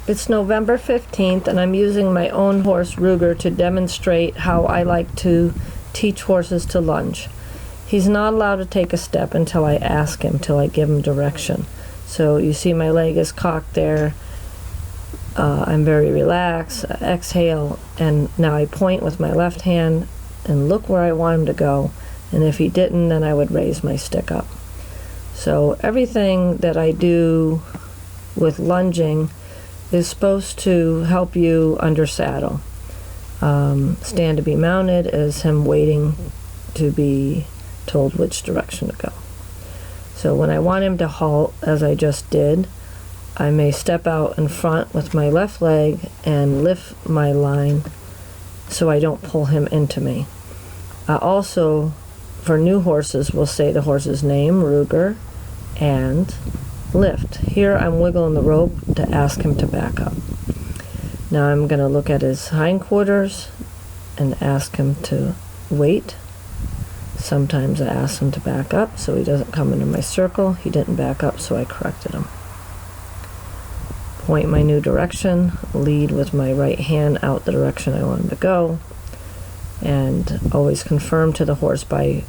It's November 15th, and I'm using my own horse, Ruger, to demonstrate how I like to teach horses to lunge. He's not allowed to take a step until I ask him, till I give him direction. So you see my leg is cocked there. I'm very relaxed. Exhale, and now I point with my left hand and look where I want him to go. And if he didn't, then I would raise my stick up. So everything that I do with lunging is supposed to help you under saddle. Stand to be mounted is him waiting to be told which direction to go. So when I want him to halt, as I just did, I may step out in front with my left leg and lift my line so I don't pull him into me. I also, for new horses, will say the horse's name, Ruger, and lift. Here I'm wiggling the rope to ask him to back up. Now I'm going to look at his hindquarters and ask him to wait. Sometimes I ask him to back up so he doesn't come into my circle. He didn't back up, so I corrected him. Point my new direction, lead with my right hand out the direction I want him to go, and always confirm to the horse by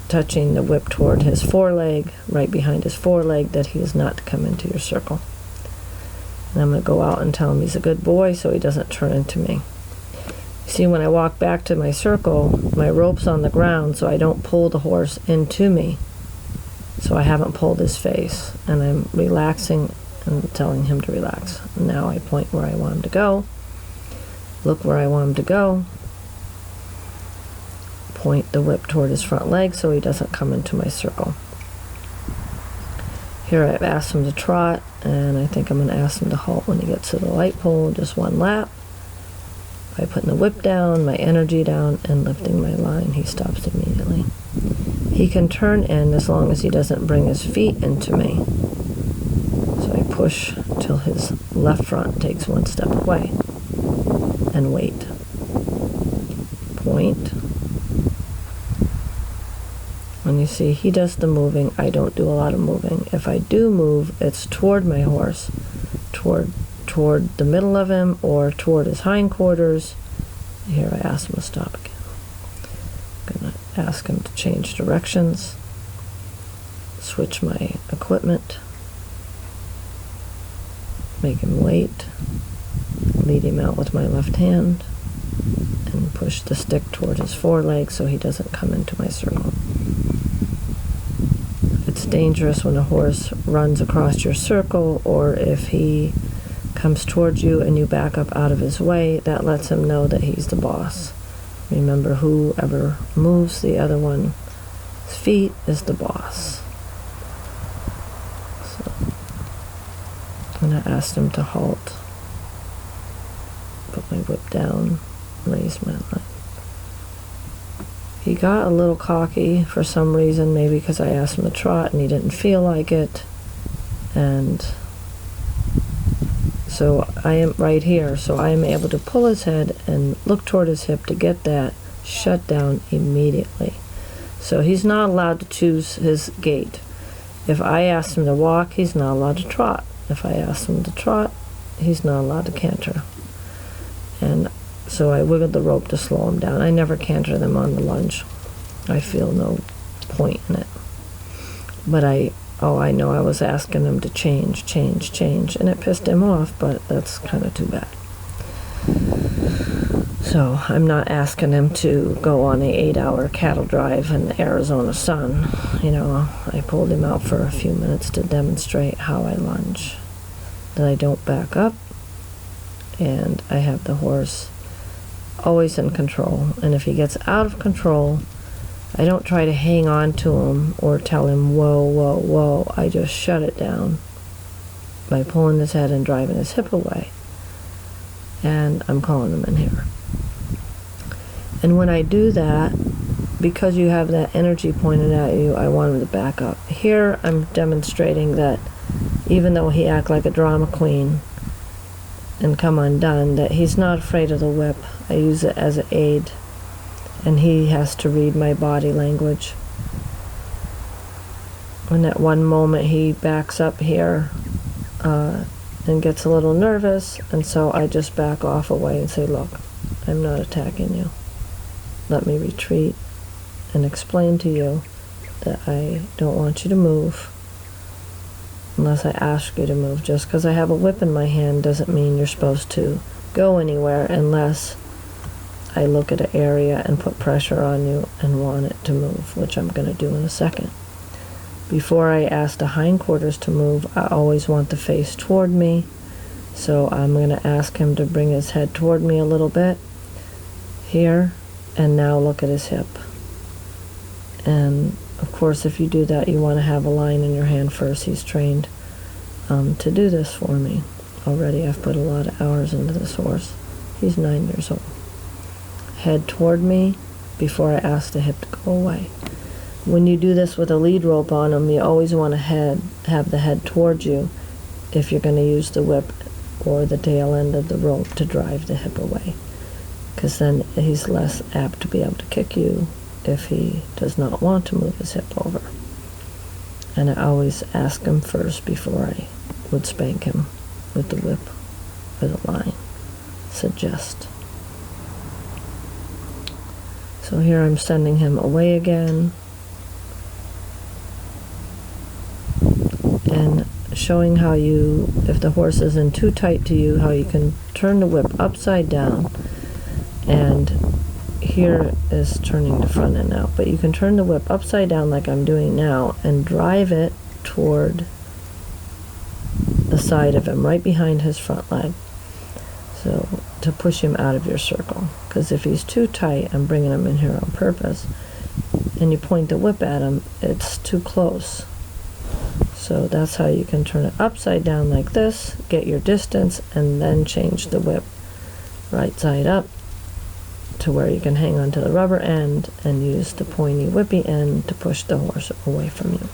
touching the whip toward his foreleg, right behind his foreleg, that he is not to come into your circle. And I'm going to go out and tell him he's a good boy so he doesn't turn into me. See, when I walk back to my circle, my rope's on the ground so I don't pull the horse into me. So I haven't pulled his face, and I'm relaxing and telling him to relax. Now I point where I want him to go, look where I want him to go, point the whip toward his front leg so he doesn't come into my circle. Here I've asked him to trot, and I think I'm going to ask him to halt when he gets to the light pole, just one lap. By putting the whip down, my energy down, and lifting my line, he stops immediately. He can turn in as long as he doesn't bring his feet into me. So I push till his left front takes one step away, and wait. Point. When you see he does the moving, I don't do a lot of moving. If I do move, it's toward my horse, toward the middle of him, or toward his hindquarters. Here I ask him to stop again. I'm going to ask him to change directions, switch my equipment, make him wait, lead him out with my left hand, and push the stick toward his foreleg so he doesn't come into my circle. It's dangerous when a horse runs across your circle, or if he comes towards you and you back up out of his way. That lets him know that he's the boss. Remember, whoever moves the other one's feet is the boss. So I'm going to ask him to halt, put my whip down, raise my line. He got a little cocky for some reason, maybe because I asked him to trot and he didn't feel like it. And so I am right here, so I am able to pull his head and look toward his hip to get that shut down immediately. So he's not allowed to choose his gait. If I ask him to walk, he's not allowed to trot. If I ask him to trot, he's not allowed to canter. And so I wiggled the rope to slow him down. I never canter them on the lunge. I feel no point in it. But I know I was asking him to change, and it pissed him off, but that's kind of too bad. So I'm not asking him to go on an 8-hour cattle drive in the Arizona sun. You know, I pulled him out for a few minutes to demonstrate how I lunge. That I don't back up, and I have the horse always in control. And if he gets out of control, I don't try to hang on to him or tell him, whoa, whoa, whoa. I just shut it down by pulling his head and driving his hip away. And I'm calling him in here. And when I do that, because you have that energy pointed at you, I want him to back up. Here I'm demonstrating that even though he act like a drama queen and come undone, that he's not afraid of the whip. I use it as an aid, and he has to read my body language. When at one moment he backs up here, and gets a little nervous, and so I just back off away and say, look, I'm not attacking you. Let me retreat and explain to you that I don't want you to move unless I ask you to move. Just because I have a whip in my hand doesn't mean you're supposed to go anywhere unless I look at an area and put pressure on you and want it to move, which I'm going to do in a second. Before I ask the hindquarters to move, I always want the face toward me. So I'm going to ask him to bring his head toward me a little bit here, and now look at his hip. And of course, if you do that, you want to have a line in your hand first. He's trained to do this for me. Already I've put a lot of hours into this horse. He's 9 years old. Head toward me before I ask the hip to go away. When you do this with a lead rope on him, you always want to have the head towards you if you're going to use the whip or the tail end of the rope to drive the hip away, because then he's less apt to be able to kick you if he does not want to move his hip over. And I always ask him first before I would spank him with the whip or the line. Suggest. So here I'm sending him away again and showing how you, if the horse isn't too tight to you, how you can turn the whip upside down. And here is turning the front end out, but you can turn the whip upside down like I'm doing now and drive it toward the side of him, right behind his front leg. So to push him out of your circle, because if he's too tight, I'm bringing him in here on purpose, and you point the whip at him, it's too close. So that's how you can turn it upside down like this, get your distance, and then change the whip right side up to where you can hang on to the rubber end and use the pointy whippy end to push the horse away from you.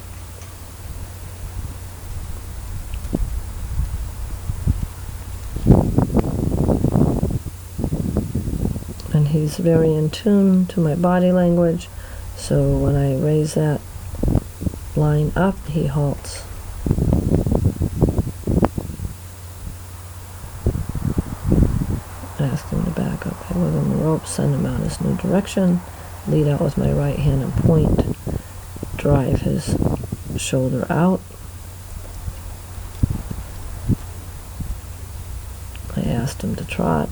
And he's very in tune to my body language, so when I raise that line up, he halts. Ask him to back up. I give him the rope, send him out his new direction, lead out with my right hand and point, drive his shoulder out. I asked him to trot.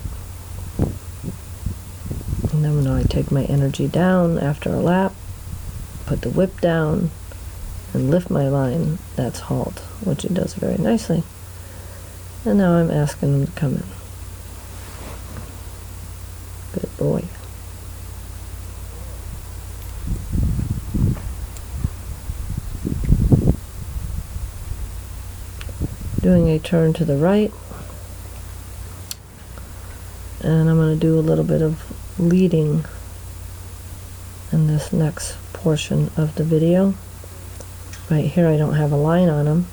And then when I take my energy down after a lap, put the whip down, and lift my line, that's halt, which he does very nicely. And now I'm asking him to come in. Good boy. Doing a turn to the right. And I'm going to do a little bit of leading in this next portion of the video. Right here I don't have a line on him.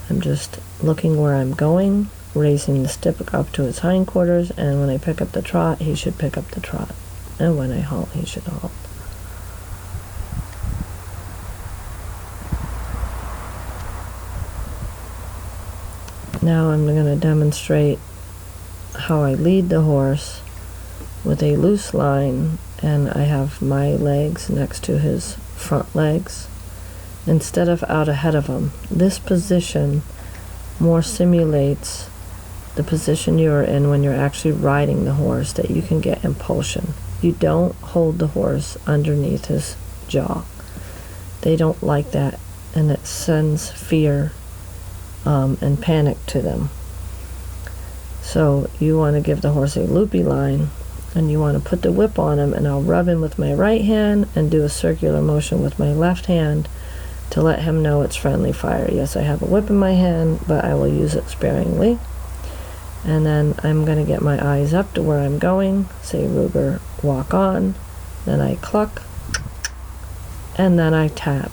I'm just looking where I'm going, raising the stick up to his hindquarters, and when I pick up the trot, he should pick up the trot. And when I halt, he should halt. Now I'm going to demonstrate how I lead the horse with a loose line, and I have my legs next to his front legs instead of out ahead of him. This position more simulates the position you're in when you're actually riding the horse, that you can get impulsion. You don't hold the horse underneath his jaw. They don't like that, and it sends fear and panic to them. So you want to give the horse a loopy line, and you want to put the whip on him, and I'll rub him with my right hand and do a circular motion with my left hand to let him know it's friendly fire. Yes, I have a whip in my hand, but I will use it sparingly. And then I'm going to get my eyes up to where I'm going, say Ruger, walk on, then I cluck, and then I tap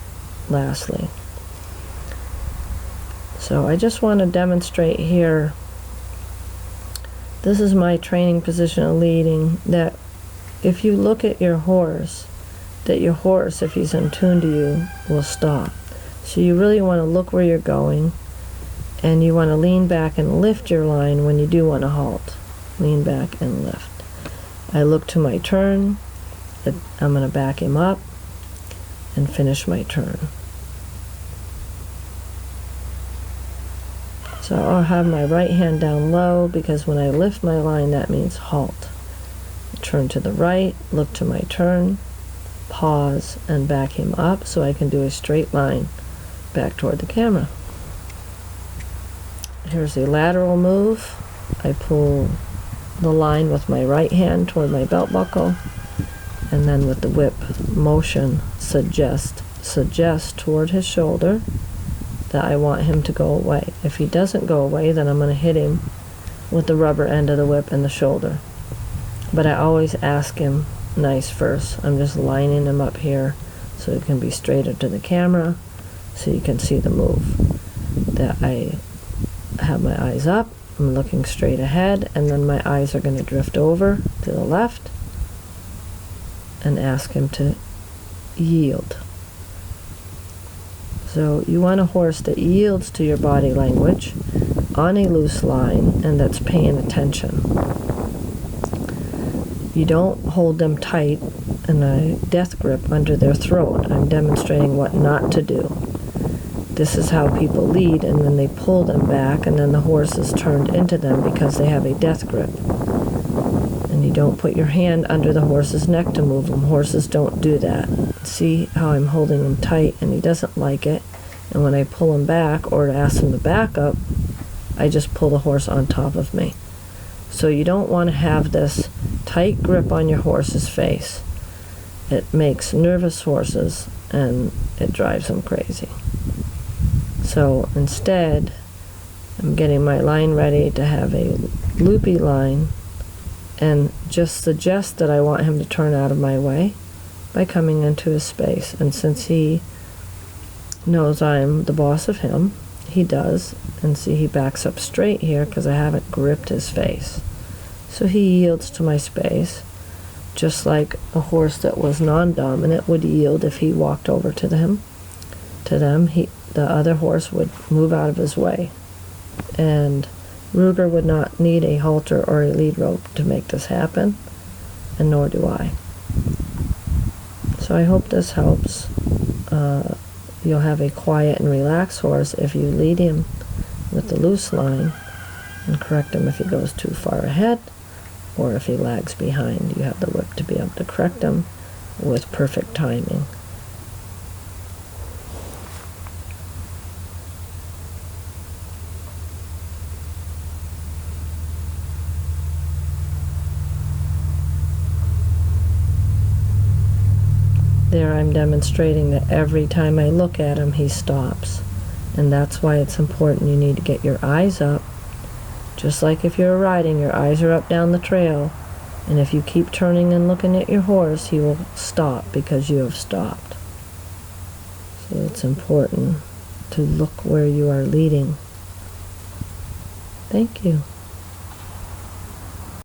lastly. So I just want to demonstrate here, this is my training position of leading, that if you look at your horse, that your horse, if he's in tune to you, will stop. So you really want to look where you're going And you want to lean back and lift your line when you do want to halt. Lean back and lift. I look to my turn. I'm going to back him up and finish my turn. So I'll have my right hand down low, because when I lift my line, that means halt. Turn to the right, look to my turn, pause, and back him up so I can do a straight line back toward the camera. Here's a lateral move. I pull the line with my right hand toward my belt buckle, and then with the whip motion suggest toward his shoulder that I want him to go away. If he doesn't go away, then I'm going to hit him with the rubber end of the whip in the shoulder. But I always ask him nice first. I'm just lining him up here so it can be straighter to the camera, so you can see the move. That I have my eyes up, I'm looking straight ahead, and then my eyes are going to drift over to the left and ask him to yield. So you want a horse that yields to your body language on a loose line and that's paying attention. You don't hold them tight in a death grip under their throat. I'm demonstrating what not to do. This is how people lead, and then they pull them back, and then the horse is turned into them because they have a death grip. And you don't put your hand under the horse's neck to move him. Horses don't do that. See how I'm holding him tight, and he doesn't like it. And when I pull him back, or to ask him to back up, I just pull the horse on top of me. So you don't want to have this tight grip on your horse's face. It makes nervous horses, and it drives them crazy. So instead, I'm getting my line ready to have a loopy line, and just suggest that I want him to turn out of my way by coming into his space. And since he knows I'm the boss of him, he does. And see, he backs up straight here because I haven't gripped his face. So he yields to my space, just like a horse that was non-dominant would yield if he walked over to them. The other horse would move out of his way. And Ruger would not need a halter or a lead rope to make this happen, and nor do I. So I hope this helps. You'll have a quiet and relaxed horse if you lead him with the loose line and correct him if he goes too far ahead, or if he lags behind. You have the whip to be able to correct him with perfect timing. There I'm demonstrating that every time I look at him, he stops. And that's why it's important. You need to get your eyes up. Just like if you're riding, your eyes are up down the trail. And if you keep turning and looking at your horse, he will stop because you have stopped. So it's important to look where you are leading. Thank you.